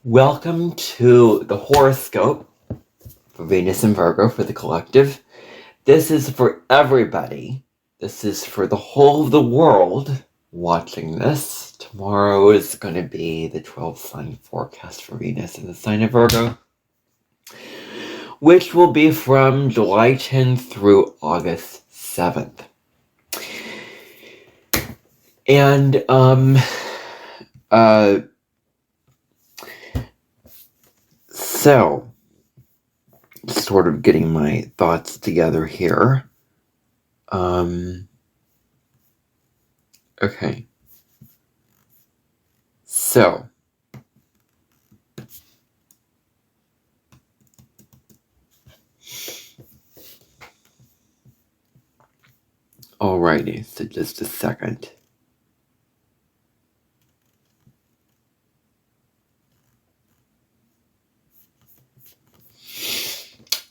Welcome to the horoscope for Venus and Virgo for the collective. This is for everybody. This is for the whole of the world watching this. Tomorrow is going to be the 12-sign forecast for Venus in the sign of Virgo, which will be from July 10th through August 7th. And, so, sort of getting my thoughts together here. Okay. So, alrighty, so just a second.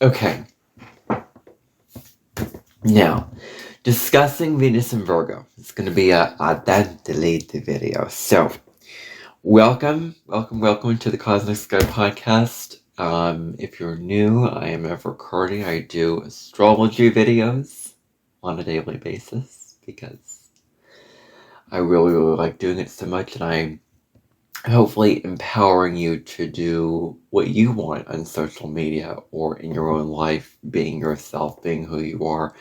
Okay. Now, discussing Venus and Virgo. It's going to be a then delete the video. So, welcome to the Cosmic Sky Podcast. If you're new, I am Ever Curdy. I do astrology videos on a daily basis because I really like doing it so much, and I'm hopefully empowering you to do what you want on social media or in your own life, being yourself, being who you are.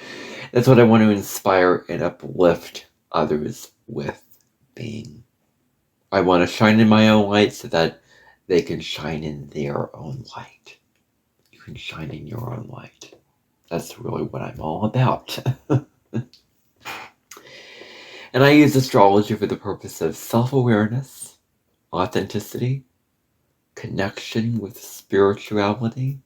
That's what I want to inspire and uplift others with being. I want to shine in my own light so that they can shine in their own light. You can shine in your own light. That's really what I'm all about. And I use astrology for the purpose of self-awareness, authenticity, connection with spirituality,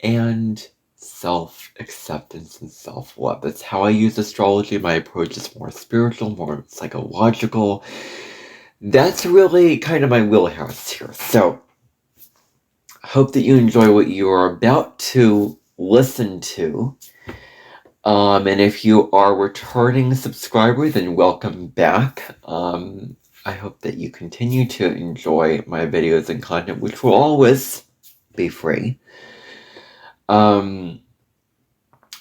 and self-acceptance and self-love. That's how I use astrology. My approach is more spiritual, more psychological. That's really kind of my wheelhouse here. So, I hope that you enjoy what you are about to listen to. And if you are a returning subscriber, then welcome back. I hope that you continue to enjoy my videos and content, which will always be free. I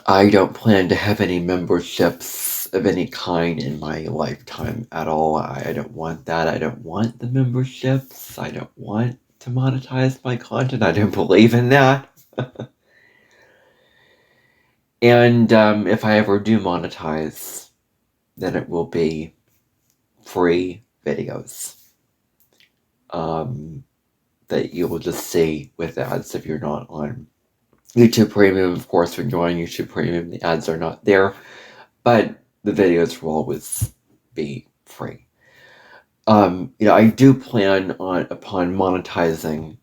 don't plan to have any memberships of any kind in my lifetime at all. I don't want that. I don't want the memberships. I don't want to monetize my content. I don't believe in that. And if I ever do monetize, then it will be free videos that you will just see with ads if you're not on YouTube Premium. Of course, when you're on YouTube Premium, the ads are not there, but the videos will always be free. I do plan upon monetizing,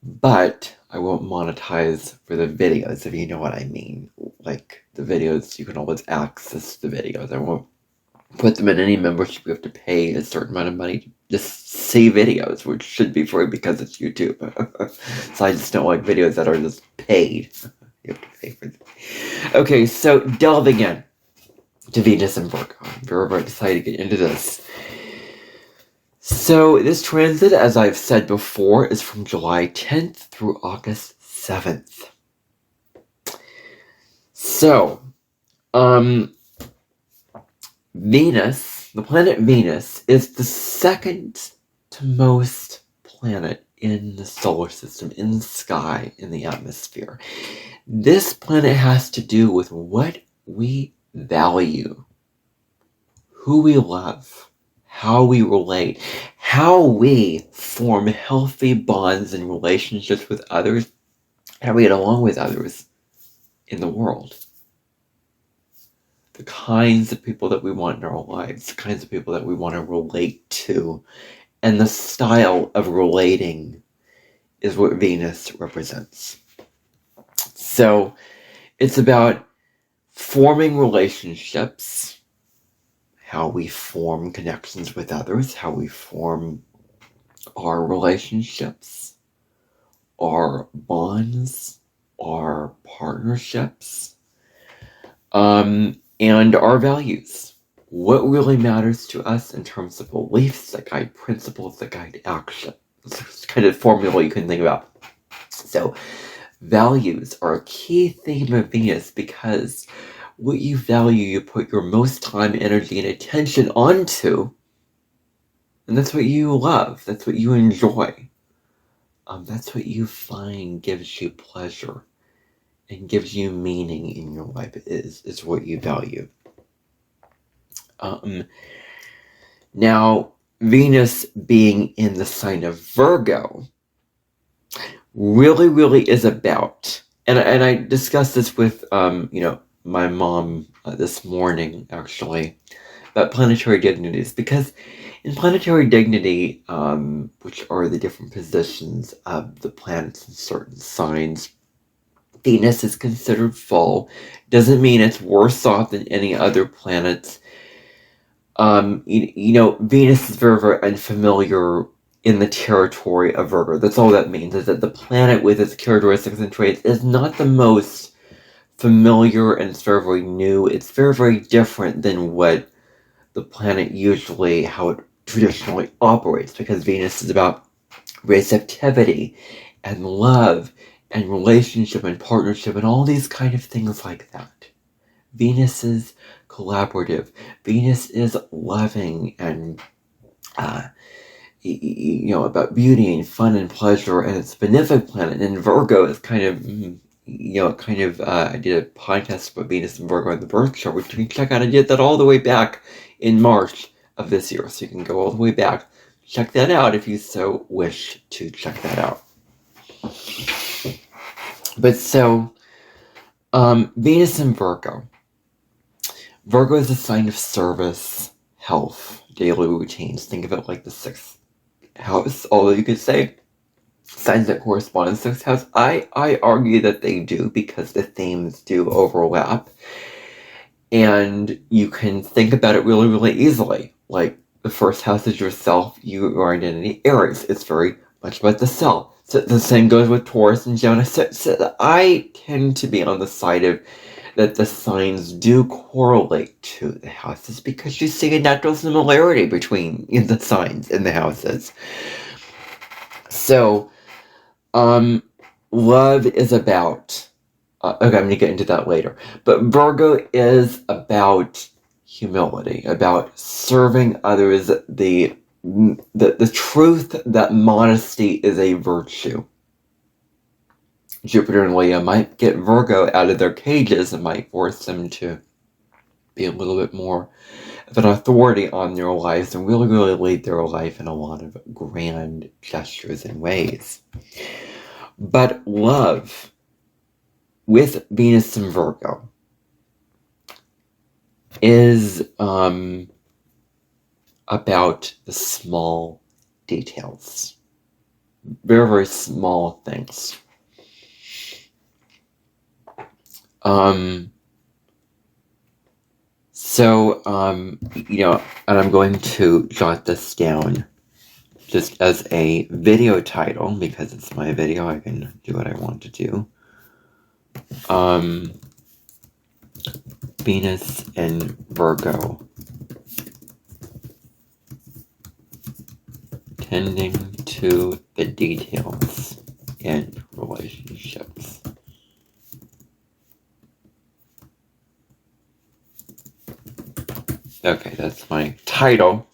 but I won't monetize for the videos, if you know what I mean. Like, the videos, you can always access the videos. I won't put them in any membership. You have to pay a certain amount of money to just see videos, which should be free because it's YouTube. So I just don't like videos that are just paid. You have to pay for them. Okay, so delving in to Venus and Virgo. I'm very, very excited to get into this. So this transit, as I've said before, is from July 10th through August 7th. So, Venus, the planet Venus, is the second to most planet in the solar system, in the sky, in the atmosphere. This planet has to do with what we value, who we love, how we relate, how we form healthy bonds and relationships with others, how we get along with others in the world. The kinds of people that we want in our lives, the kinds of people that we want to relate to, and the style of relating is what Venus represents. So it's about forming relationships, how we form connections with others, how we form our relationships, our bonds, our partnerships, and our values. What really matters to us in terms of beliefs that guide principles, that guide actions. kind of formula you can think about. So values are a key theme of Venus because what you value, you put your most time, energy, and attention onto, and that's what you love. That's what you enjoy. That's what you find gives you pleasure and gives you meaning in your life. Is what you value. Now, Venus being in the sign of Virgo really is about, and I discussed this with my mom this morning actually, about planetary dignities, because in planetary dignity, which are the different positions of the planets in certain signs, Venus is considered full. Doesn't mean it's worse off than any other planets. Venus is very unfamiliar in the territory of Virgo. That's all that means, is that the planet with its characteristics and traits is not the most familiar, and it's very new. It's very different than what the planet usually, how it traditionally operates, because Venus is about receptivity and love and relationship and partnership and all these kind of things like that. Venus is collaborative. Venus is loving and about beauty and fun and pleasure, and it's a benefic planet. And Virgo is kind of I did a podcast about Venus and Virgo on the birth chart, which you can check out. I did that all the way back in March of this year, so you can go all the way back, check that out if you so wish to check that out. But so Venus and Virgo. Virgo is a sign of service, health, daily routines. Think of it like the sixth house, although you could say signs that correspond to the sixth house. I argue that they do, because the themes do overlap. And you can think about it really easily. Like, the first house is yourself, your identity, Aries. It's very much about the self. So the same goes with Taurus and Gemini. So I tend to be on the side of that the signs do correlate to the houses, because you see a natural similarity between the signs and the houses. So, love is about, okay, I'm going to get into that later, but Virgo is about humility, about serving others, the truth that modesty is a virtue. Jupiter and Leo might get Virgo out of their cages and might force them to be a little bit more of an authority on their lives and really lead their life in a lot of grand gestures and ways. But love with Venus and Virgo is about the small details. Very small things. And I'm going to jot this down just as a video title, because it's my video, I can do what I want to do. Venus and Virgo, tending to the details in relationships. Okay, that's my title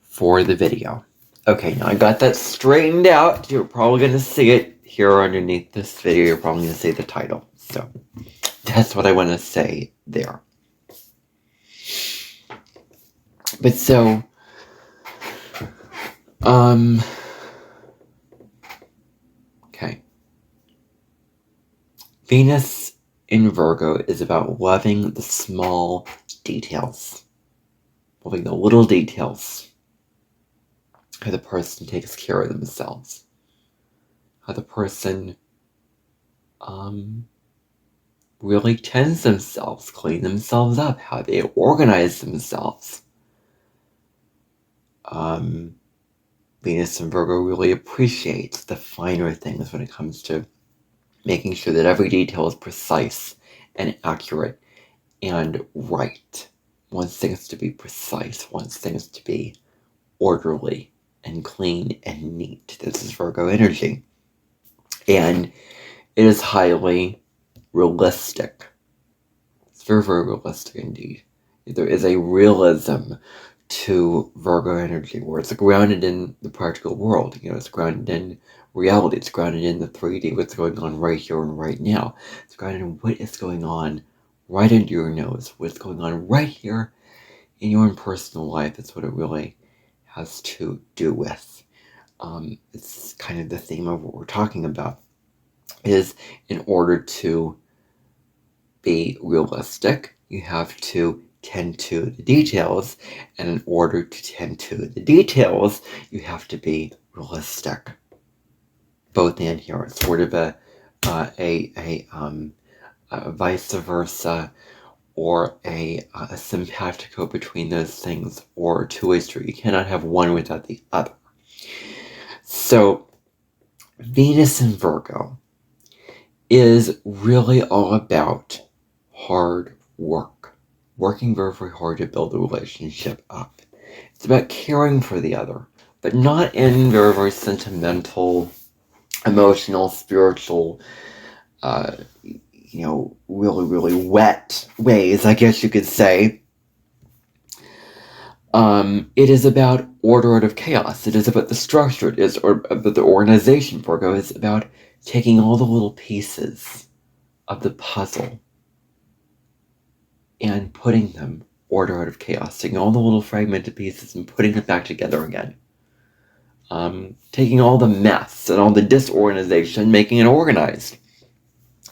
for the video. Okay, now I got that straightened out. You're probably going to see it here underneath this video. You're probably going to see the title. So, that's what I want to say there. But so, okay. Venus in Virgo is about loving the small details. Loving the little details. How the person takes care of themselves. How the person really tends themselves, clean themselves up, how they organize themselves. Venus and Virgo really appreciates the finer things when it comes to making sure that every detail is precise and accurate and right. Wants things to be precise, wants things to be orderly and clean and neat. This is Virgo energy. And it is highly realistic. It's very, very realistic indeed. There is a realism to Virgo energy where it's grounded in the practical world. It's grounded in reality. It's grounded in the 3D, what's going on right here and right now. It's grounded in what is going on right under your nose, what's going on right here in your own personal life. That's what it really has to do with. It's kind of the theme of what we're talking about, is in order to be realistic, you have to tend to the details, and in order to tend to the details, you have to be realistic. Both and here, it's sort of a vice versa, or a simpatico between those things, or a two-way street. You cannot have one without the other. So Venus in Virgo is really all about hard work, working very, very hard to build the relationship up. It's about caring for the other, but not in very, very sentimental, emotional, spiritual, really, really wet ways, I guess you could say. It is about order out of chaos. It is about the structure. It is about the organization. Virgo is about taking all the little pieces of the puzzle and putting them order out of chaos, taking all the little fragmented pieces and putting them back together again. Taking all the mess and all the disorganization, making it organized.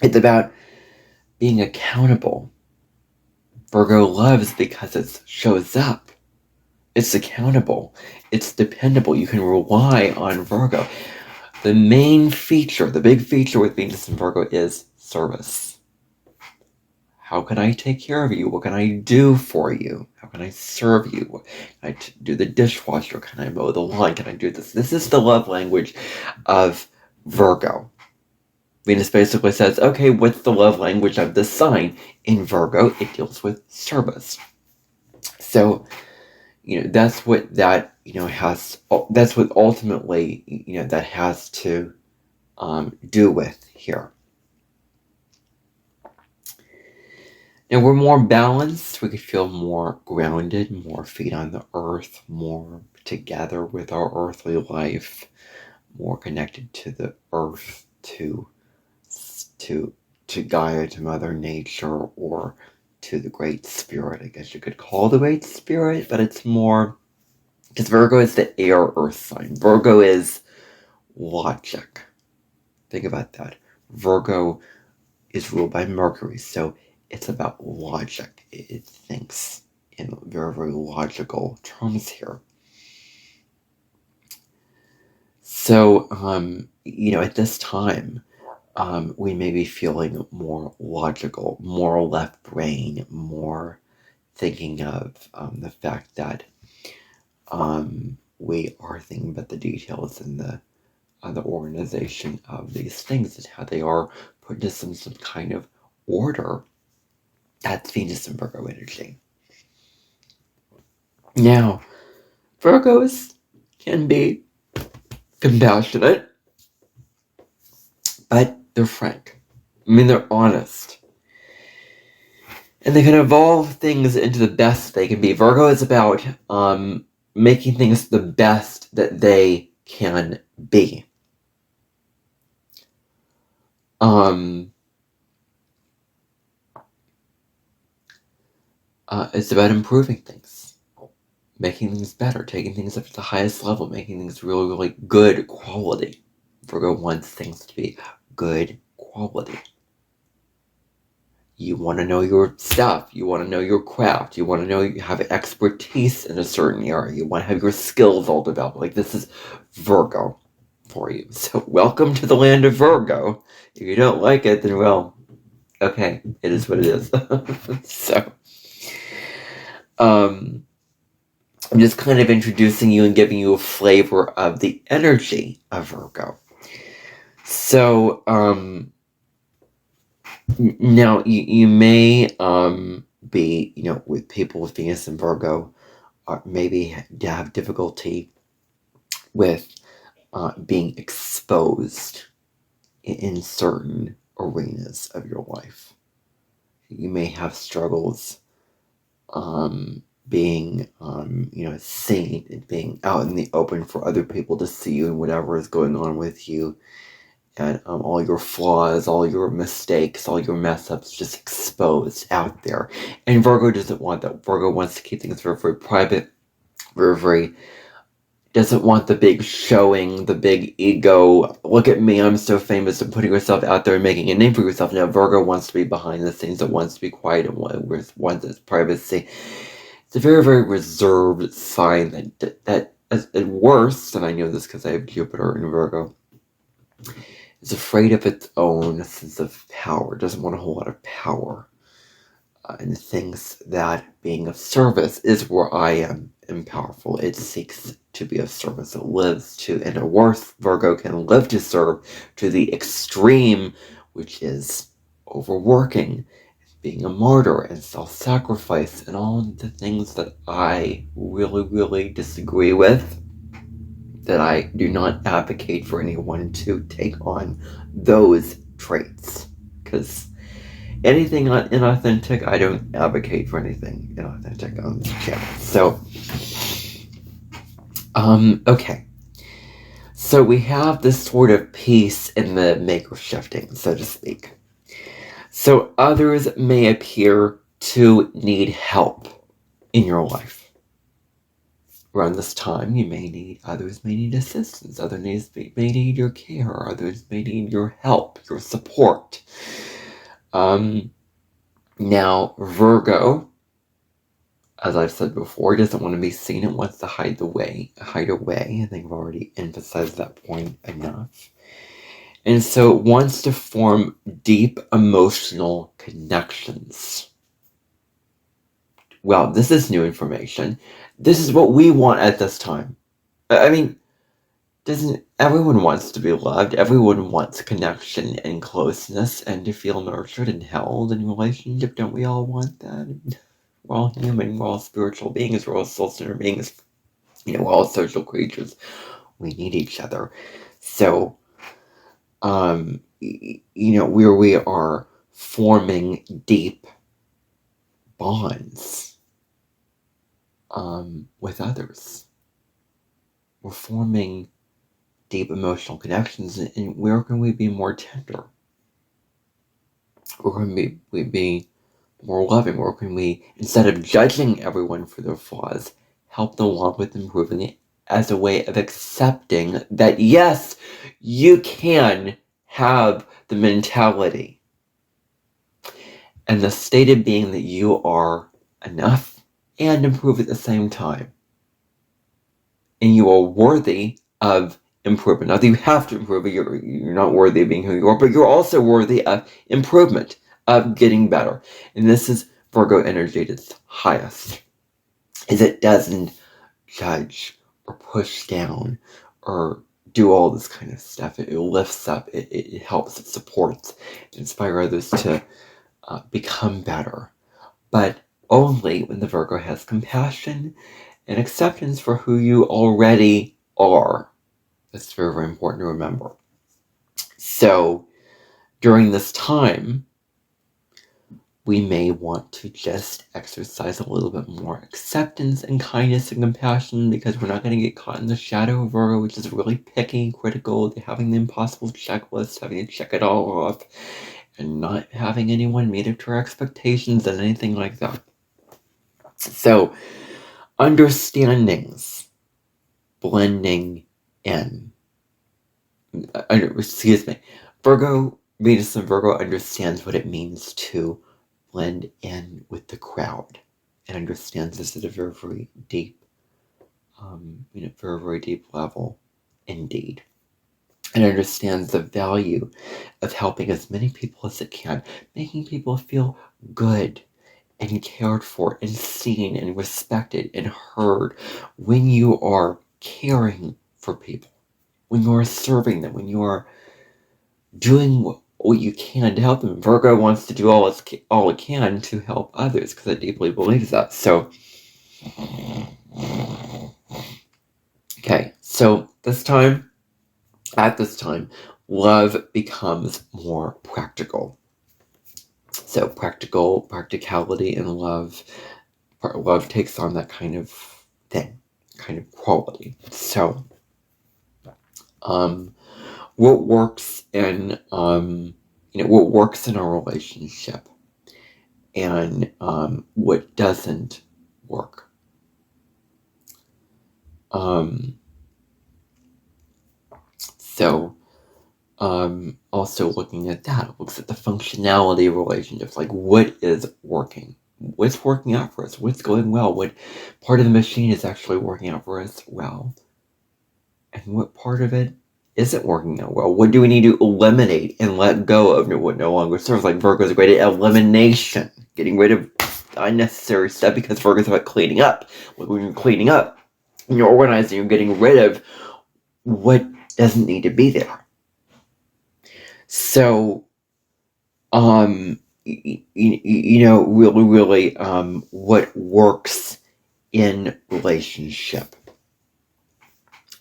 It's about being accountable. Virgo loves because it shows up. It's accountable. It's dependable. You can rely on Virgo. The main feature, the big feature with Venus and Virgo is service. How can I take care of you? What can I do for you? How can I serve you? Can I do the dishwasher? Can I mow the lawn? Can I do this? This is the love language of Virgo. Venus basically says, okay, what's the love language of this sign? In Virgo, it deals with service. So, that's what that, that's what ultimately, that has to do with here. Now, we're more balanced. We could feel more grounded, more feet on the earth, more together with our earthly life, more connected to the earth, to Gaia, to Mother Nature, or to the Great Spirit. I guess you could call the Great Spirit, but it's more, because Virgo is the air earth sign. Virgo is logic. Think about that. Virgo is ruled by Mercury, so it's about logic. It thinks in very, very logical terms here. So, at this time, we may be feeling more logical, more left brain, more thinking of the fact that we are thinking about the details and the organization of these things and how they are put into some kind of order. That's Venus and Virgo energy. Now, Virgos can be compassionate, but they're frank. They're honest. And they can evolve things into the best they can be. Virgo is about making things the best that they can be. It's about improving things, making things better, taking things up to the highest level, making things really, really good quality. Virgo wants things to be good quality. You want to know your stuff. You want to know your craft. You want to know you have expertise in a certain area. You want to have your skills all developed. Like, this is Virgo for you. So welcome to the land of Virgo. If you don't like it, then, well, okay, it is what it is. So, I'm just kind of introducing you and giving you a flavor of the energy of Virgo. So, now you may be, with people with Venus and Virgo, maybe have difficulty with being exposed in certain arenas of your life. You may have struggles being, seen and being out in the open for other people to see you and whatever is going on with you. And all your flaws, all your mistakes, all your mess ups just exposed out there. And Virgo doesn't want that. Virgo wants to keep things very, very private, very, very, doesn't want the big showing, the big ego. Look at me, I'm so famous, and putting yourself out there and making a name for yourself. Now, Virgo wants to be behind the scenes, it wants to be quiet, and wants its privacy. It's a very, very reserved sign that at worst, and I know this because I have Jupiter in Virgo, is afraid of its own sense of power, doesn't want a whole lot of power, and thinks that being of service is where I am powerful. It seeks to be of service. It lives to, and a worse, Virgo can live to serve to the extreme, which is overworking, being a martyr, and self-sacrifice, and all the things that I really, really disagree with. That I do not advocate for anyone to take on those traits. Because anything inauthentic, I don't advocate for anything inauthentic on this channel. So, okay. So we have this sort of piece in the maker shifting, so to speak. So others may appear to need help in your life. Around this time, others may need assistance, others may need your care, others may need your help, your support. Now, Virgo, as I've said before, doesn't want to be seen. It wants to hide away. I think I've already emphasized that point enough. And so it wants to form deep emotional connections. Well, this is new information. This is what we want at this time. I mean, everyone wants to be loved? Everyone wants connection and closeness and to feel nurtured and held in relationship. Don't we all want that? We're all human. We're all spiritual beings. We're all soul-centered beings. We're all social creatures. We need each other. So, where we are forming deep bonds with others. We're forming deep emotional connections, and where can we be more tender? Where can we be more loving? Where can we, instead of judging everyone for their flaws, help them along with improving it as a way of accepting that, yes, you can have the mentality and the state of being that you are enough and improve at the same time. And you are worthy of improvement. Not that you have to improve, you're not worthy of being who you are, but you're also worthy of improvement, of getting better. And this is Virgo energy at its highest, is it doesn't judge or push down or do all this kind of stuff. It lifts up, it helps, it supports, it inspires others to become better. But only when the Virgo has compassion and acceptance for who you already are. That's very, very important to remember. So, during this time, we may want to just exercise a little bit more acceptance and kindness and compassion, because we're not going to get caught in the shadow of Virgo, which is really picky, critical, having the impossible checklist, having to check it all off, and not having anyone meet up to our expectations and anything like that. So, understandings, blending in. Virgo, Venus and Virgo understands what it means to blend in with the crowd, and understands this at a very, very deep, very, very deep level indeed. And understands the value of helping as many people as it can, making people feel good and cared for and seen and respected and heard when you are caring for people, when you are serving them, when you are doing what you can to help them. Virgo wants to do all it can to help others, because it deeply believes that. So Okay, so at this time, love becomes more practical. So practicality and love takes on that kind of thing, kind of quality. So, what works in what works in our relationship, and what doesn't work. So also looking at that, it looks at the functionality of relationships, like what is working, what's working out for us, what's going well, what part of the machine is actually working out for us well, and what part of it isn't working out well. What do we need to eliminate and let go of what no longer serves? Like Virgo's great at elimination, getting rid of unnecessary stuff, because Virgo's about cleaning up. When you're cleaning up, when you're organizing, you're getting rid of what doesn't need to be there. So, really, what works in relationship,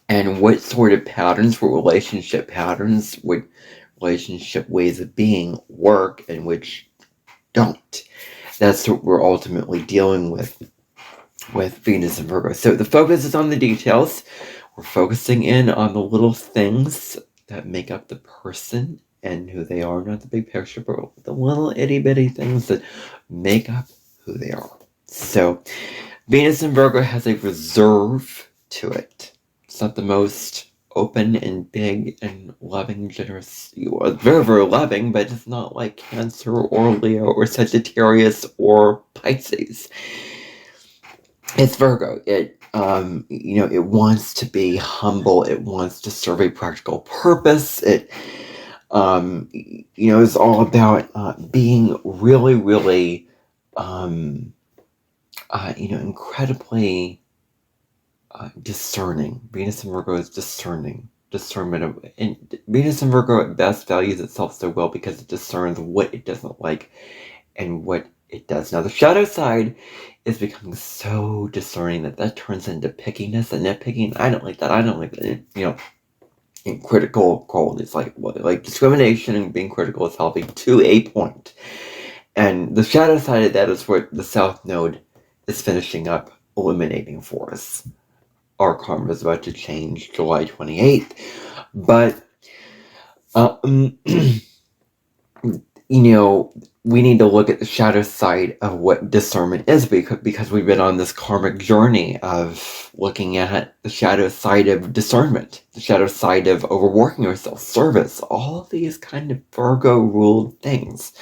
and what sort of patterns, what relationship ways of being work, and which don't. That's what we're ultimately dealing with Venus and Virgo. So the focus is on the details. We're focusing in on the little things that make up the person and who they are, not the big picture, but the little itty bitty things that make up who they are. So Venus and Virgo has a reserve to it. It's not the most open and big and loving, generous. You are very, very loving, but it's not like Cancer or Leo or Sagittarius or Pisces. It's Virgo. It wants to be humble. It wants to serve a practical purpose. It, is all about being really, really, incredibly discerning. Venus and Virgo is discerning. And Venus and Virgo at best values itself so well because it discerns what it doesn't like and what it does. Now, the shadow side is becoming so discerning that turns into pickiness and nitpicking. I don't like that. In critical qualities, like discrimination and being critical is healthy to a point. And the shadow side of that is what the South Node is finishing up illuminating for us. Our karma is about to change July 28th. But, we need to look at the shadow side of what discernment is, because we've been on this karmic journey of looking at the shadow side of discernment, the shadow side of overworking ourselves, service, all of these kind of Virgo ruled things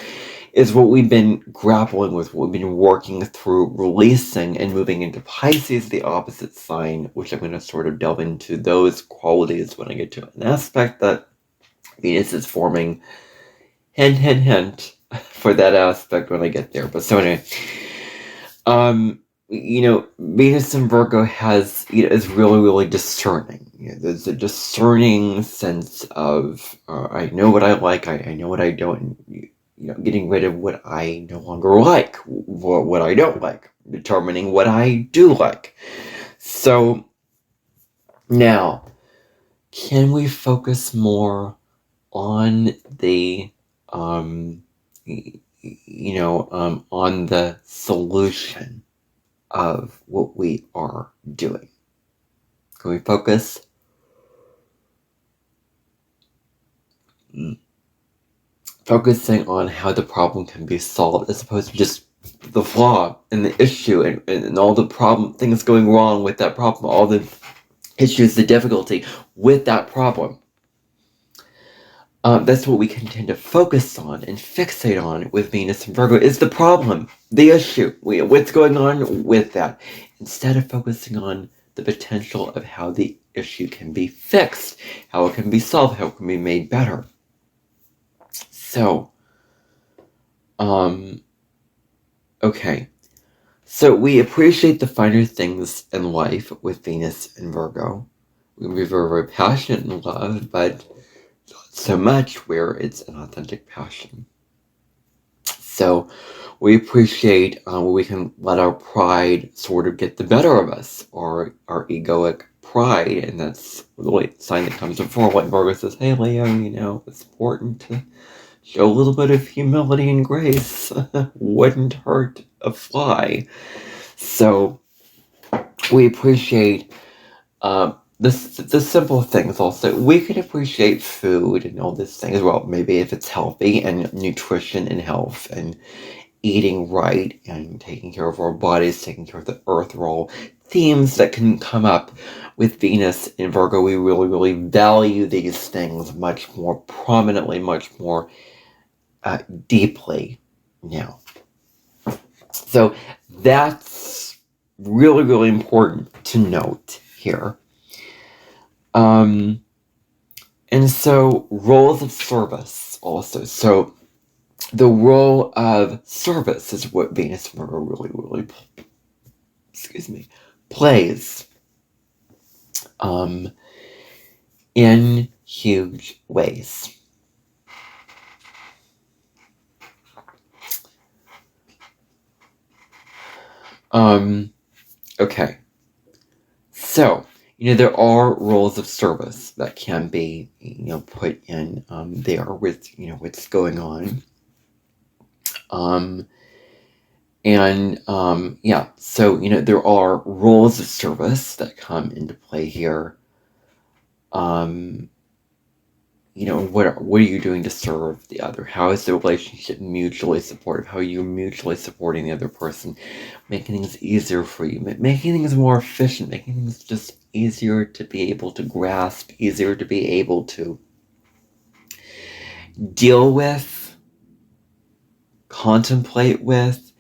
is what we've been grappling with, what we've been working through, releasing, and moving into Pisces, the opposite sign, which I'm going to sort of delve into those qualities when I get to an aspect that Venus is forming. Hint, hint, hint, for that aspect when I get there. But so anyway, Venus and Virgo is really, really discerning. There's a discerning sense of I know what I like, I know what I don't. Getting rid of what I no longer like, what I don't like, determining what I do like. So now, can we focus more on the on the solution of what we are doing? Can we focus? Focusing on how the problem can be solved, as opposed to just the flaw and the issue and all the things going wrong with that problem, all the issues, the difficulty with that problem. That's what we can tend to focus on and fixate on with Venus and Virgo, is the problem, the issue, what's going on with that, instead of focusing on the potential of how the issue can be fixed, how it can be solved, how it can be made better. So, okay. So we appreciate the finer things in life with Venus and Virgo. We can be very, very passionate in love, but not so much where it's an authentic passion. So we appreciate where we can let our pride sort of get the better of us, or our egoic pride, and that's really the sign that comes before what Virgo says, hey Leo, it's important to show a little bit of humility and grace. Wouldn't hurt a fly. So we appreciate the simple things also. We can appreciate food and all these things. Well, maybe if it's healthy and nutrition and health and eating right and taking care of our bodies, taking care of the earth, are all themes that can come up with Venus in Virgo. We really, really value these things much more prominently, much more deeply now. So that's really, really important to note here. And so roles of service also. So the role of service is what Venus Virgo really, really, plays in huge ways. Okay. So, there are roles of service that can be, put in there with, what's going on. So, there are roles of service that come into play here. What are you doing to serve the other? How is the relationship mutually supportive? How are you mutually supporting the other person? Making things easier for you, making things more efficient, making things just easier to be able to grasp, easier to be able to deal with, contemplate with,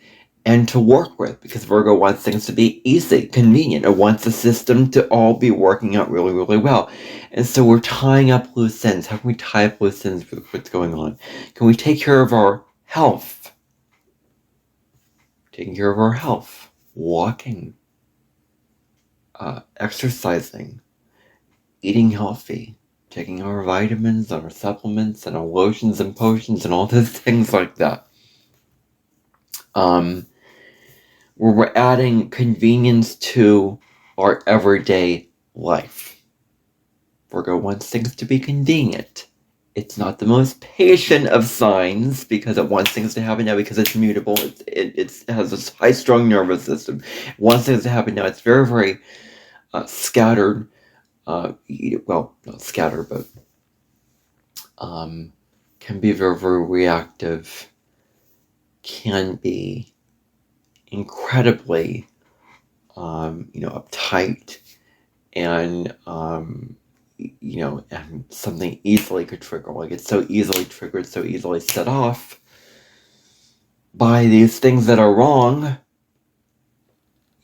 and to work with, because Virgo wants things to be easy, convenient. It wants the system to all be working out really, really well. And so we're tying up loose ends. How can we tie up loose ends with what's going on? Can we take care of our health? Taking care of our health. Walking. Exercising. Eating healthy. Taking our vitamins and our supplements and our lotions and potions and all those things like that. Where we're adding convenience to our everyday life. Virgo wants things to be convenient. It's not the most patient of signs because it wants things to happen now because it's mutable. It has a high-strung nervous system. It wants things to happen now. It's very, very scattered. Well, not scattered, but can be very, very reactive. Can be incredibly, uptight, and and something easily could trigger. Like, it's so easily triggered, so easily set off by these things that are wrong.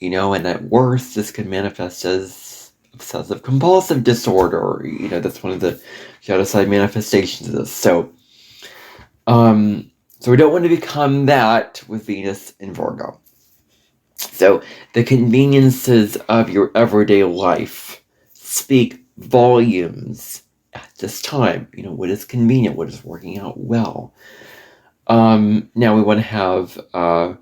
And at worst, this could manifest as obsessive compulsive disorder. That's one of the shadow side manifestations of this. So we don't want to become that with Venus in Virgo. So the conveniences of your everyday life speak volumes at this time. What is convenient, what is working out well. Now we want to have, a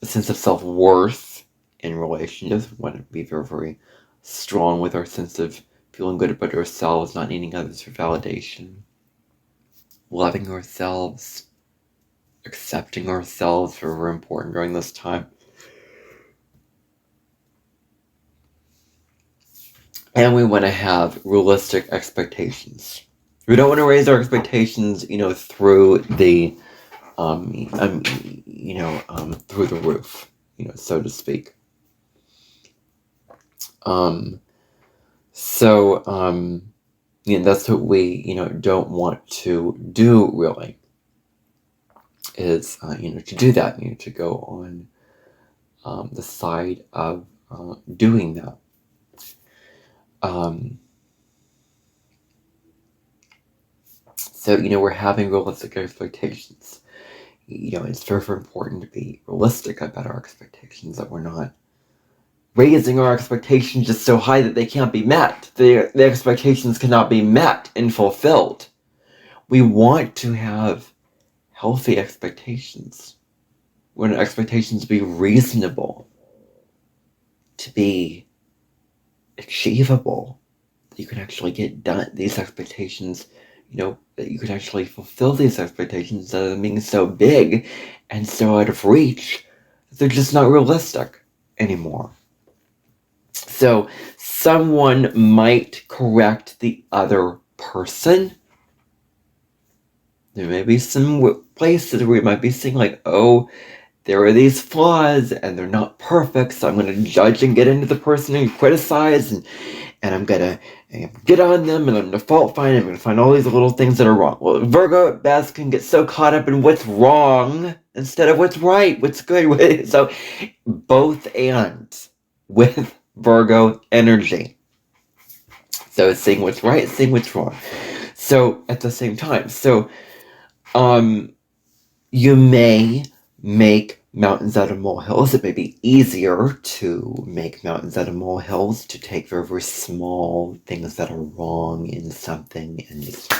sense of self-worth in relationships. We want to be very, very strong with our sense of feeling good about ourselves, not needing others for validation. Loving ourselves, accepting ourselves are very important during this time. And we want to have realistic expectations. We don't want to raise our expectations, through the, through the roof, so to speak. That's what we, don't want to do, really, is, to do that, to go on the side of doing that. So, we're having realistic expectations. It's very, very important to be realistic about our expectations, that we're not raising our expectations just so high that they can't be met. The expectations cannot be met and fulfilled. We want to have healthy expectations. We want expectations to be reasonable, to be achievable. You can actually get done these expectations, that you can actually fulfill these expectations instead of them being so big and so out of reach. They're just not realistic anymore. So someone might correct the other person. There may be some places where you might be seeing like, oh, there are these flaws and they're not perfect, so I'm going to judge and get into the person and criticize, and I'm going to get on them, and I'm going to fault find, I'm going to find all these little things that are wrong. Well, Virgo at best can get so caught up in what's wrong instead of what's right, what's good. So both and with Virgo energy. So seeing what's right, seeing what's wrong. So at the same time, you may make mountains out of molehills. It may be easier to make mountains out of molehills, to take very, very small things that are wrong in something and just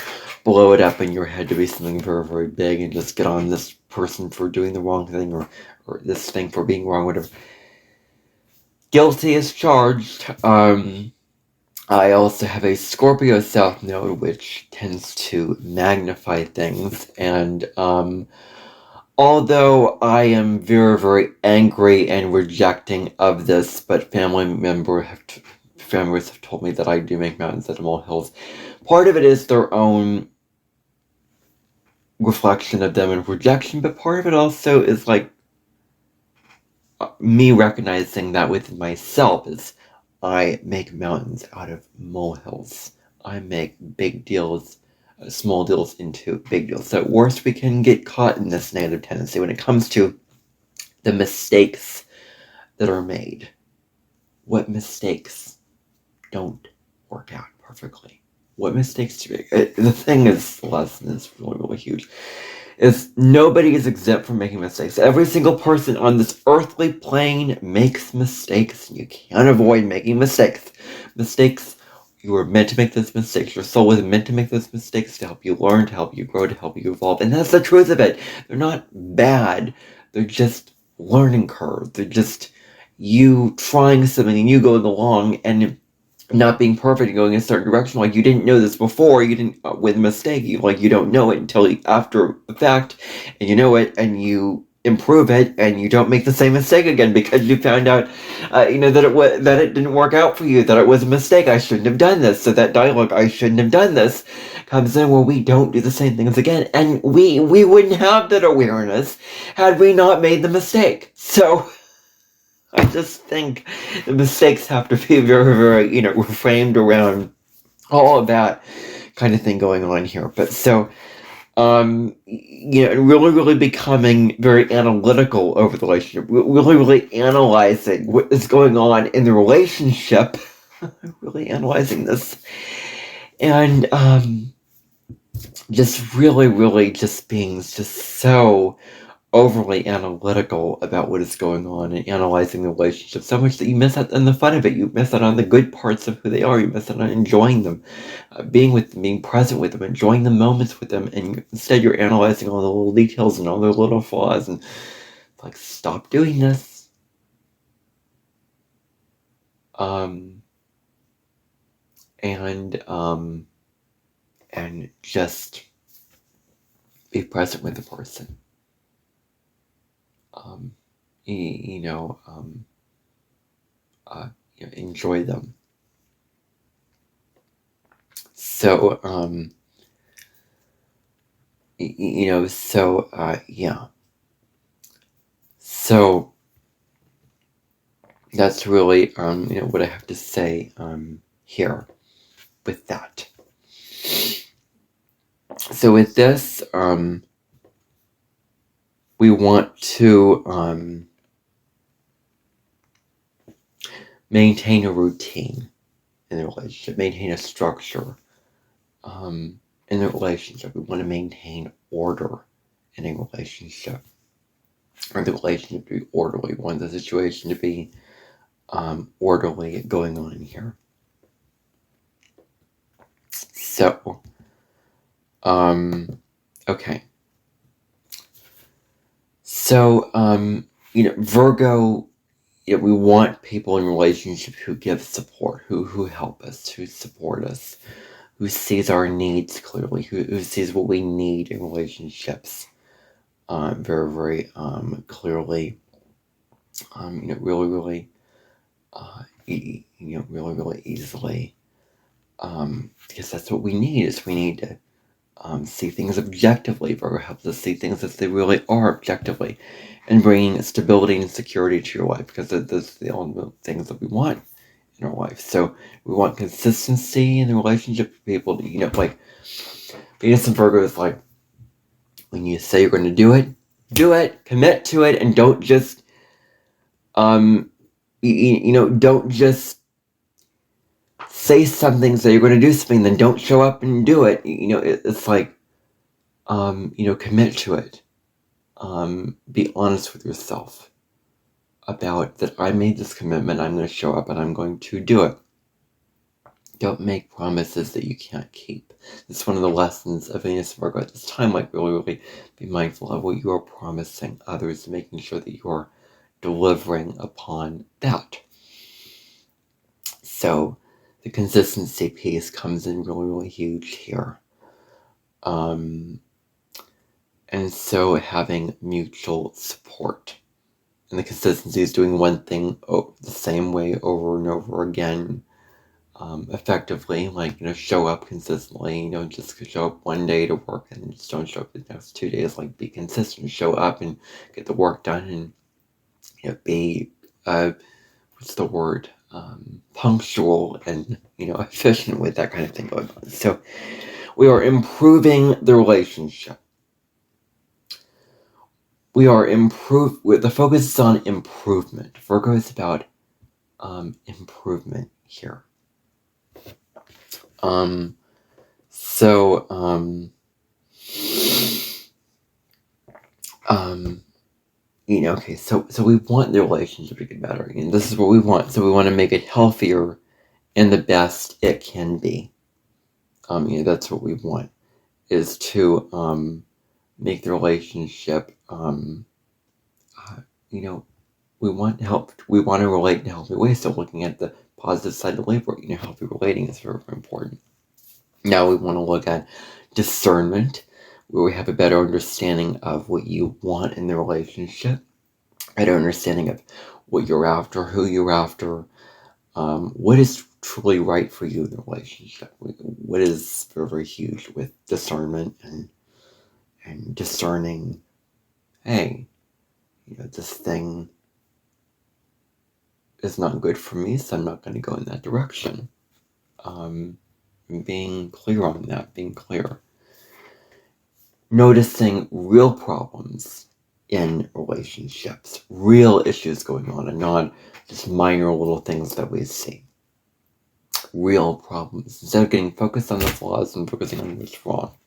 blow it up in your head to be something very, very big, and just get on this person for doing the wrong thing, or this thing for being wrong, whatever. Guilty as charged. I also have a Scorpio South Node, which tends to magnify things, and although I am very, very angry and rejecting of this, but families have told me that I do make mountains out of molehills. Part of it is their own reflection of them and rejection, but part of it also is like me recognizing that within myself is I make mountains out of molehills. I make big deals, small deals into big deals. So at worst, we can get caught in this negative tendency when it comes to the mistakes that are made. What mistakes don't work out perfectly? What mistakes do you make? The thing is, the lesson is really, really huge, is nobody is exempt from making mistakes. Every single person on this earthly plane makes mistakes. You can't avoid making mistakes. You were meant to make those mistakes. Your soul was meant to make those mistakes to help you learn, to help you grow, to help you evolve. And that's the truth of it. They're not bad. They're just learning curves. They're just you trying something and you going along and not being perfect and going in a certain direction. Like, you didn't know this before. You didn't, with a mistake, you don't know it until after the fact, and you know it, and you improve it, and you don't make the same mistake again because you found out, that it didn't work out for you, that it was a mistake. I shouldn't have done this. So that dialogue, I shouldn't have done this, comes in where we don't do the same things again, and we wouldn't have that awareness had we not made the mistake. So I just think the mistakes have to be very, very, reframed around all of that kind of thing going on here. But so, really, really becoming very analytical over the relationship, really, really analyzing what is going on in the relationship, really analyzing this, and just really, really just being just so overly analytical about what is going on and analyzing the relationship so much that you miss out on the fun of it. You miss out on the good parts of who they are. You miss out on enjoying them, being with them, being present with them, enjoying the moments with them. And instead, you're analyzing all the little details and all their little flaws. And like, stop doing this. And just be present with the person. Enjoy them. So, yeah. So that's really, what I have to say, here with that. So with this, we want to, maintain a routine in the relationship, maintain a structure, in the relationship. We want to maintain order in a relationship. Or the relationship to be orderly. We want the situation to be, orderly going on here. So, okay. So, Virgo, we want people in relationships who give support, who help us, who support us, who sees our needs clearly, who sees what we need in relationships very, very clearly. Really, really, really, really easily. Because that's what we need. Is we need to see things objectively. Virgo helps us see things as they really are objectively, and bringing stability and security to your life, because those are the only things that we want in our life. So we want consistency in the relationship with people. Like Venus and Virgo is like, when you say you're going to do it, commit to it, and don't just don't just say something, so you're going to do something, then don't show up and do it. It's like, commit to it. Be honest with yourself about that. I made this commitment. I'm going to show up and I'm going to do it. Don't make promises that you can't keep. It's one of the lessons of Venus and Virgo at this time. Like, really, really be mindful of what you are promising others, making sure that you're delivering upon that. So the consistency piece comes in really, really huge here. And so having mutual support. And the consistency is doing one thing the same way over and over again, effectively. Like, show up consistently. Just show up one day to work and then just don't show up the next 2 days. Like, be consistent. Show up and get the work done, and be, what's the word? Punctual and, efficient with that kind of thing going on. So we are improving the relationship. The focus is on improvement. Virgo is about improvement here. Okay, so we want the relationship to get better, and this is what we want. So we want to make it healthier and the best it can be. That's what we want, is to make the relationship, we want to relate in a healthy way. So looking at the positive side of labor, healthy relating is very, very important. Now we want to look at discernment, where we have a better understanding of what you want in the relationship, better understanding of what you're after, who you're after, what is truly right for you in the relationship. What is very, very huge with discernment and discerning, hey, this thing is not good for me, so I'm not going to go in that direction. Being clear on that, being clear. Noticing real problems in relationships, real issues going on, and not just minor little things that we see. Real problems. Instead of getting focused on the flaws and focusing on what's wrong,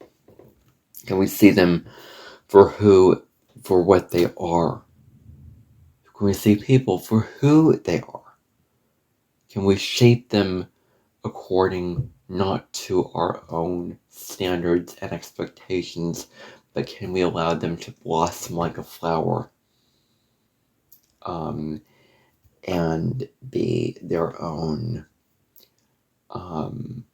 can we see them for what they are? Can we see people for who they are? Can we shape them according not to our own standards and expectations, but can we allow them to blossom like a flower, and be their own, and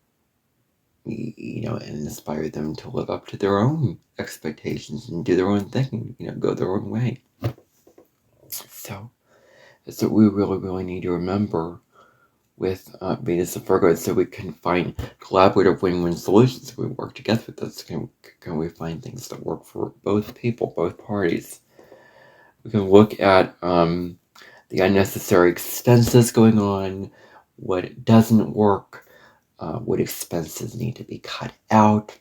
inspire them to live up to their own expectations and do their own thing, go their own way. So that's what we really, really need to remember with Venus and Virgo, so we can find collaborative win-win solutions. We work together with this. Can we find things that work for both people, both parties? We can look at the unnecessary expenses going on, what doesn't work, what expenses need to be cut out,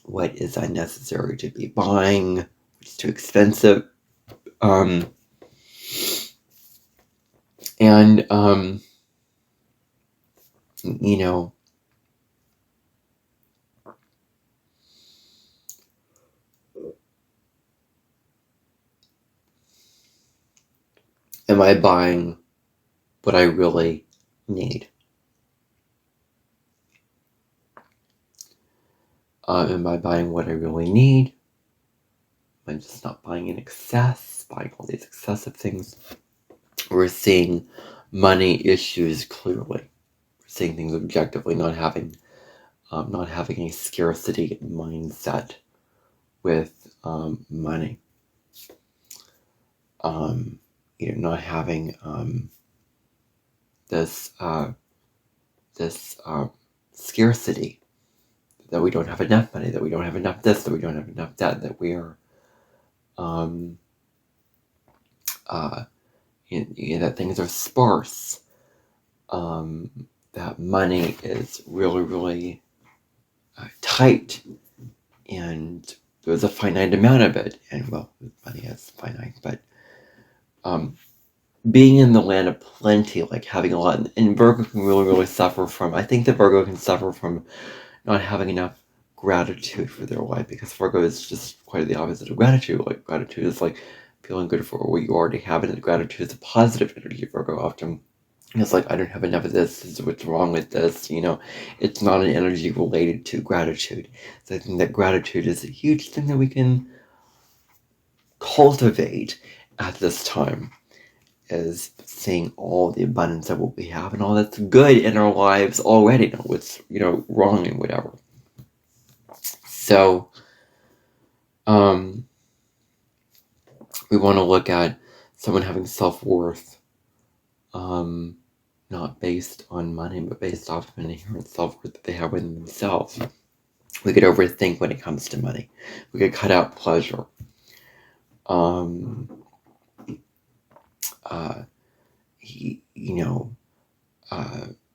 what is unnecessary to be buying, what's too expensive, and am I buying what I really need? Am I buying what I really need? Am I just not buying in excess, buying all these excessive things? We're seeing money issues clearly. We're seeing things objectively, not having a scarcity mindset with money. Not having this scarcity, that we don't have enough money, that we don't have enough this, that we don't have enough that, that we are that things are sparse, that money is really, really tight, and there's a finite amount of it, and well, money is finite, but being in the land of plenty, like having a lot, and Virgo can really, really suffer from, I think that Virgo can suffer from not having enough gratitude for their life, because Virgo is just quite the opposite of gratitude. Like, gratitude is like feeling good for what you already have, and gratitude is a positive energy. Virgo often it's like, I don't have enough of this is what's wrong with this, it's not an energy related to gratitude. So I think that gratitude is a huge thing that we can cultivate at this time, is seeing all the abundance of what we have and all that's good in our lives already, not what's wrong and whatever. So we want to look at someone having self-worth, not based on money, but based off of an inherent self-worth that they have within themselves. We could overthink when it comes to money. We could cut out pleasure.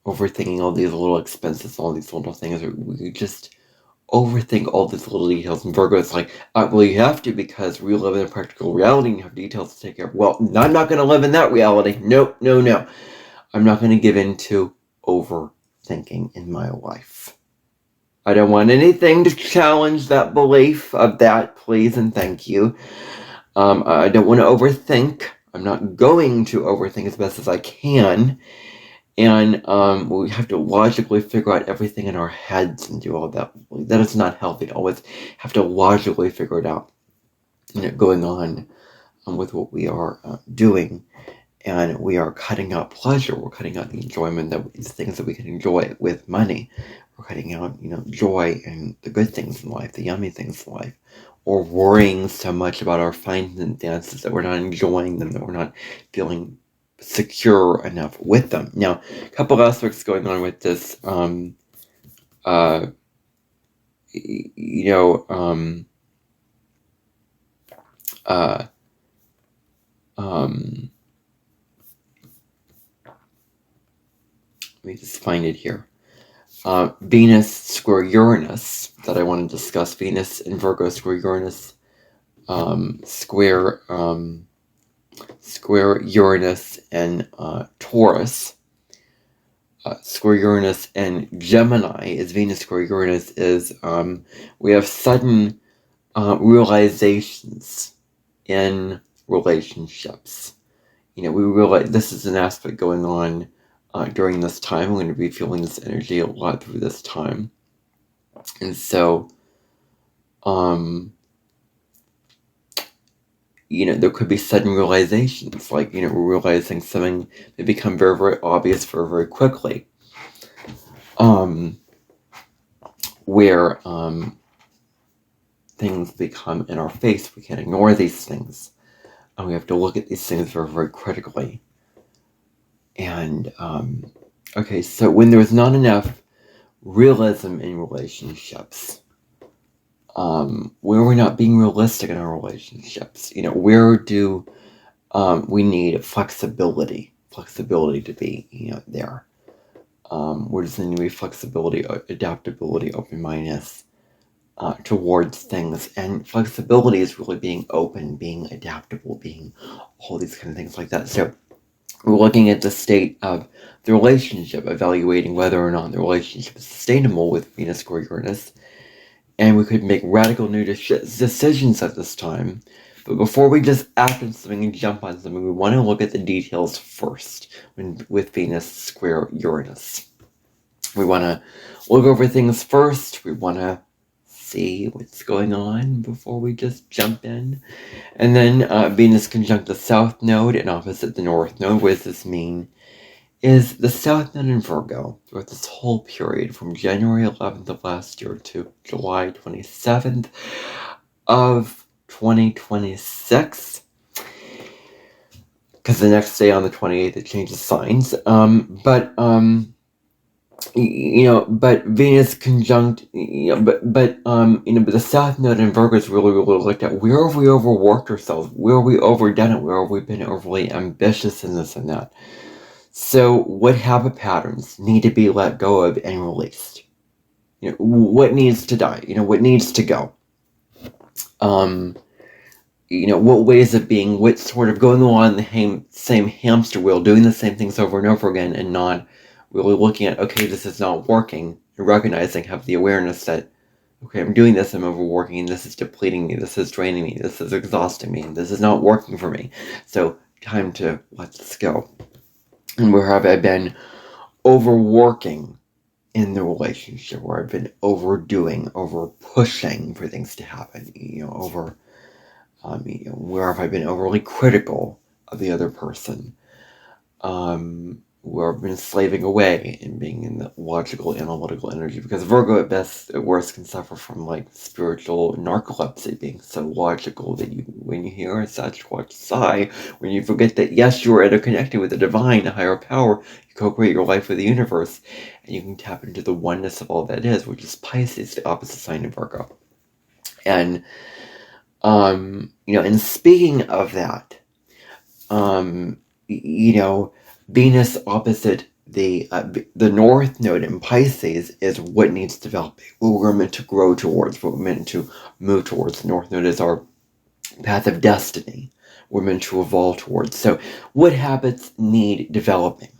Overthinking all these little expenses, all these little things. We just overthink all these little details. And Virgo is like, well, you have to, because we live in a practical reality and you have details to take care of. Well, I'm not going to live in that reality. No. I'm not going to give in to overthinking in my life. I don't want anything to challenge that belief of that, please and thank you. I don't want to overthink. I'm not going to overthink as best as I can. And we have to logically figure out everything in our heads and do all that. That is not healthy to always have to logically figure it out, going on with what we are doing. And we are cutting out pleasure. We're cutting out the enjoyment, these things that we can enjoy with money. We're cutting out, joy and the good things in life, the yummy things in life. Or worrying so much about our finances that we're not enjoying them, that we're not feeling secure enough with them. Now, a couple of aspects going on with this. Let me just find it here. Venus square Uranus, that I want to discuss. Venus in Virgo square Uranus, square Uranus and Taurus. Square Uranus and Gemini is Venus square Uranus is we have sudden realizations in relationships. We realize this is an aspect going on during this time. I'm going to be feeling this energy a lot through this time. And so, there could be sudden realizations, like, we're realizing something may become very, very obvious very, very quickly. Where things become in our face. We can't ignore these things. And we have to look at these things very, very critically. And, okay, so when there's not enough realism in relationships, where we're not being realistic in our relationships, where do we need flexibility to be, there. Where does there need to be flexibility, adaptability, open-mindedness towards things? And flexibility is really being open, being adaptable, being all these kind of things like that. So we're looking at the state of the relationship, evaluating whether or not the relationship is sustainable with Venus square Uranus. And we could make radical new decisions at this time. But before we just act on something and jump on something, we want to look at the details first with Venus square Uranus. We want to look over things first. We want to see what's going on before we just jump in. And then Venus conjunct the South Node and opposite the North Node. What does this mean? Is the South Node in Virgo throughout this whole period from January 11th of last year to July 27th of 2026, because the next day on the 28th it changes signs. But Venus conjunct, but the South Node in Virgo is really looked at. Where have we overworked ourselves? Where have we overdone it? Where have we been overly ambitious in this and that? So what habit patterns need to be let go of and released? What needs to die? What needs to go? What ways of being, what sort of going along the same hamster wheel, doing the same things over and over again, and not really looking at, okay, this is not working, and recognizing, have the awareness that, okay, I'm doing this, I'm overworking, and this is depleting me, this is draining me, this is exhausting me, this is not working for me. So time to let this go. And where have I been overworking in the relationship, where I've been overdoing, over pushing for things to happen, where have I been overly critical of the other person, where I've been slaving away and being in the logical, analytical energy, because Virgo at best, at worst, can suffer from spiritual narcolepsy, being so logical that when you hear such sigh, when you forget that yes, you are interconnected with the divine, a higher power, you co-create your life with the universe, and you can tap into the oneness of all that is, which is Pisces, the opposite sign of Virgo. And and speaking of that, Venus opposite the North Node in Pisces is what needs developing, what we're meant to grow towards, what we're meant to move towards. The North Node is our path of destiny, we're meant to evolve towards. So what habits need developing?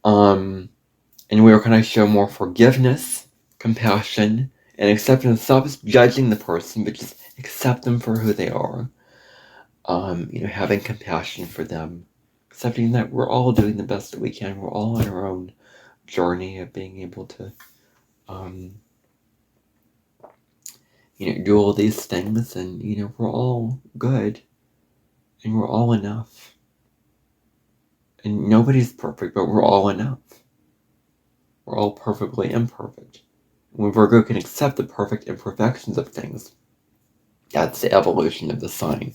And where can I show more forgiveness, compassion, and acceptance? Stop judging the person, but just accept them for who they are. Having compassion for them, accepting that we're all doing the best that we can. We're all on our own journey of being able to, do all these things, and we're all good, and we're all enough, and nobody's perfect, but we're all enough. We're all perfectly imperfect. When Virgo can accept the perfect imperfections of things, that's the evolution of the sign.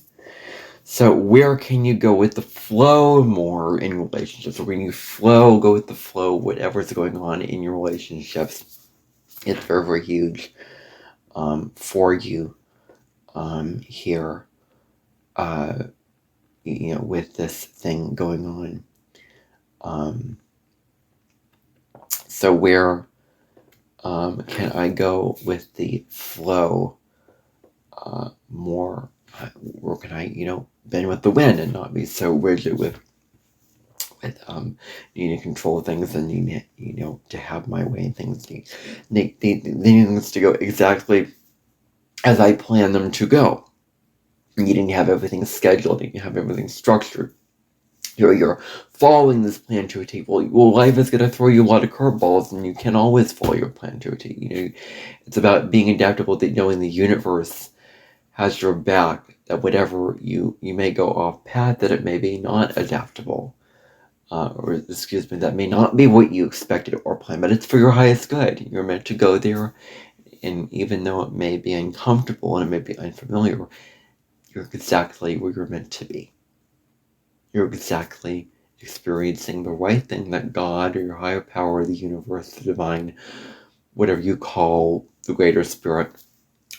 So where can you go with the flow more in relationships? Or when you go with the flow, whatever's going on in your relationships, it's very, very huge for you here, with this thing going on. So where can I go with the flow more? Where can I, bend with the wind and not be so rigid with needing to control things and needing, to have my way, and things needing things to go exactly as I plan them to go. Needing to have everything scheduled, needing to have everything structured. You're following this plan to a T. Well, life is going to throw you a lot of curveballs, and you can't always follow your plan to a T. It's about being adaptable, that knowing the universe has your back, that whatever you may go off path, that it may be not adaptable, that may not be what you expected or planned, but it's for your highest good. You're meant to go there, and even though it may be uncomfortable and it may be unfamiliar, you're exactly where you're meant to be. You're exactly experiencing the right thing that God, or your higher power, the universe, the divine, whatever you call the greater spirit,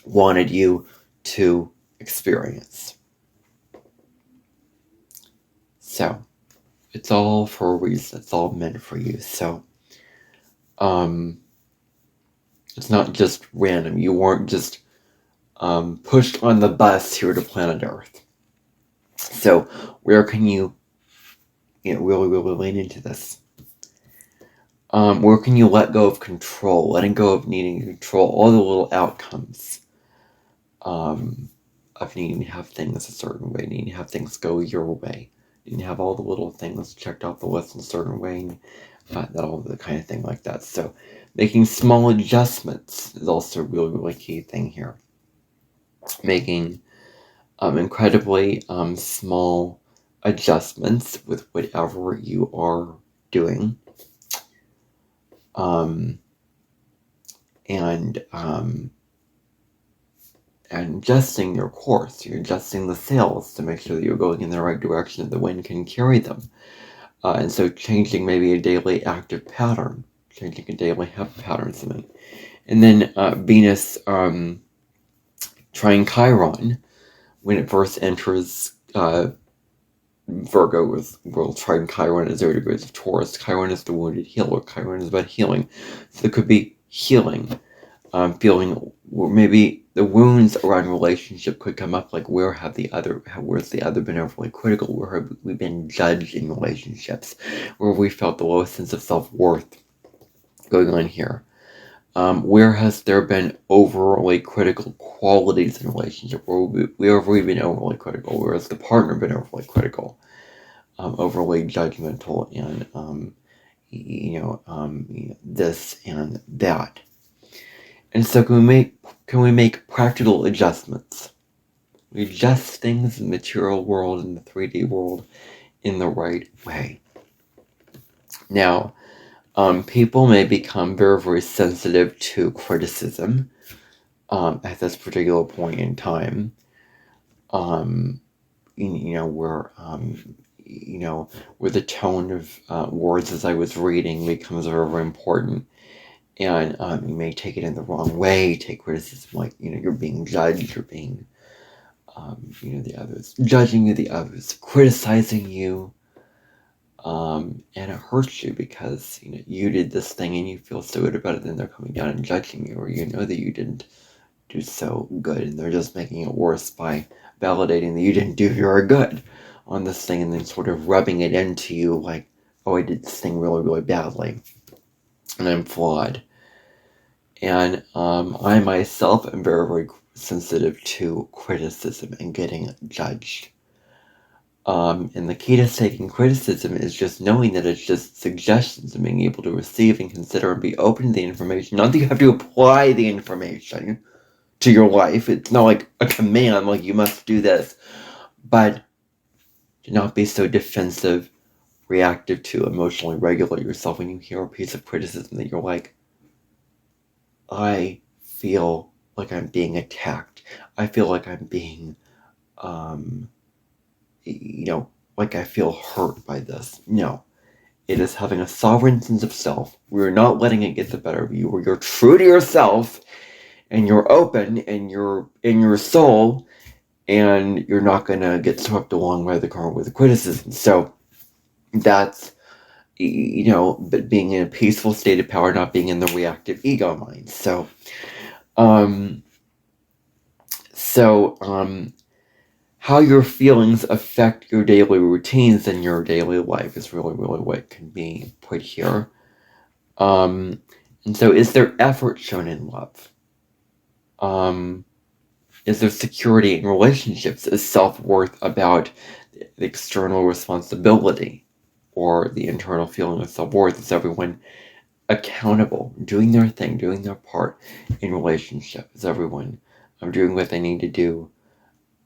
wanted you to experience. So it's all for a reason. It's all meant for you. So it's not just random. You weren't just pushed on the bus here to planet Earth. So where can you really, really lean into this? Where can you let go of control, letting go of needing to control all the little outcomes of needing to have things a certain way, needing to have things go your way, You have all the little things checked off the list in a certain way, that all the kind of thing like that. So making small adjustments is also a really, really key thing here. Making incredibly small adjustments with whatever you are doing. And adjusting your course. You're adjusting the sails to make sure that you're going in the right direction and the wind can carry them. And so changing maybe a daily active pattern, changing a daily habit pattern, something. And then Venus trine Chiron, when it first enters Virgo, will trine Chiron at 0 degrees of Taurus. Chiron is the wounded healer. Chiron is about healing. So there could be healing. Feeling maybe the wounds around relationship could come up, like where's the other been overly critical, where have we been judged in relationships, where we felt the lowest sense of self-worth going on here, where has there been overly critical qualities in a relationship, where have we been overly critical, where has the partner been overly critical, overly judgmental, and this and that. And so can we make practical adjustments? We adjust things in the material world, in the 3D world, in the right way. Now, people may become very, very sensitive to criticism at this particular point in time. Where the tone of words as I was reading becomes very, very important. And you may take it in the wrong way, take criticism like, you're being judged, you're being, the others, judging you, the others, criticizing you. And it hurts you because, you did this thing and you feel so good about it, then they're coming down and judging you, or you know that you didn't do so good and they're just making it worse by validating that you didn't do very good on this thing and then sort of rubbing it into you like, oh, I did this thing really, really badly. And I'm flawed. And I myself am very, very sensitive to criticism and getting judged. And the key to taking criticism is just knowing that it's just suggestions and being able to receive and consider and be open to the information. Not that you have to apply the information to your life. It's not like a command, like you must do this. But to not be so defensive, reactive, to emotionally regulate yourself when you hear a piece of criticism that you're like, I feel like I'm being attacked. I feel like I'm being, like I feel hurt by this. No. It is having a sovereign sense of self. We're not letting it get the better of you. Where you're true to yourself, and you're open, and you're in your soul, and you're not going to get swept along by the current with the criticism. So that's, but being in a peaceful state of power, not being in the reactive ego mind. So, how your feelings affect your daily routines and your daily life is really, really what can be put here. And so is there effort shown in love? Is there security in relationships? Is self-worth about the external responsibility or the internal feeling of self-worth? Is everyone accountable, doing their thing, doing their part in relationship? Is everyone doing what they need to do,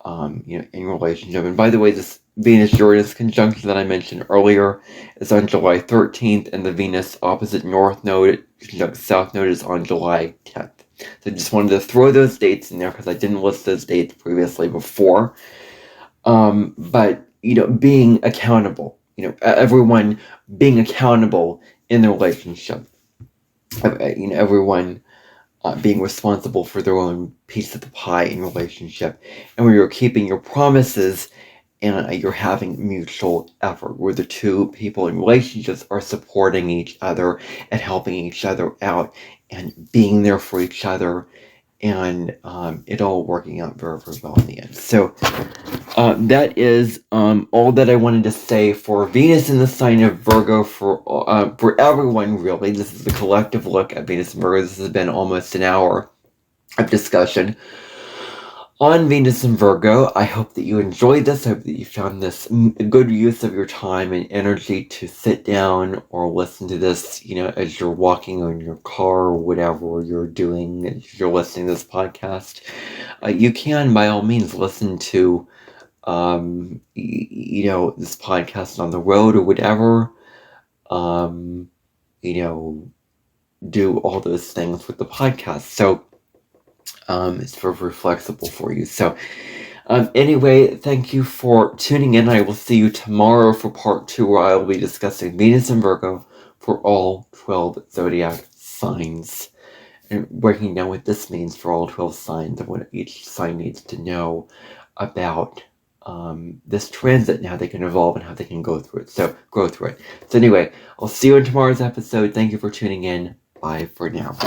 in relationship? And by the way, this Venus-Uranus conjunction that I mentioned earlier is on July 13th, and the Venus opposite North Node, conjunct South Node, is on July 10th. So I just wanted to throw those dates in there because I didn't list those dates previously before. But, being accountable, everyone being accountable in the relationship. Everyone being responsible for their own piece of the pie in relationship. And where you're keeping your promises and you're having mutual effort, where the two people in relationships are supporting each other and helping each other out and being there for each other, and it all working out very, very well in the end. So that is all that I wanted to say for Venus in the sign of Virgo for everyone, really. This is the collective look at Venus and Virgo. This has been almost an hour of discussion. on Venus and Virgo. I hope that you enjoyed this. I hope that you found this a good use of your time and energy to sit down or listen to this, as you're walking in your car or whatever you're doing, as you're listening to this podcast. You can, by all means, listen to, this podcast on the road or whatever. Do all those things with the podcast. So, it's very flexible for you. So, anyway, thank you for tuning in. I will see you tomorrow for part 2, where I will be discussing Venus and Virgo for all 12 zodiac signs, and breaking down what this means for all 12 signs and what each sign needs to know about this transit and how they can evolve and how they can go through it. So anyway, I'll see you in tomorrow's episode. Thank you for tuning in. Bye for now.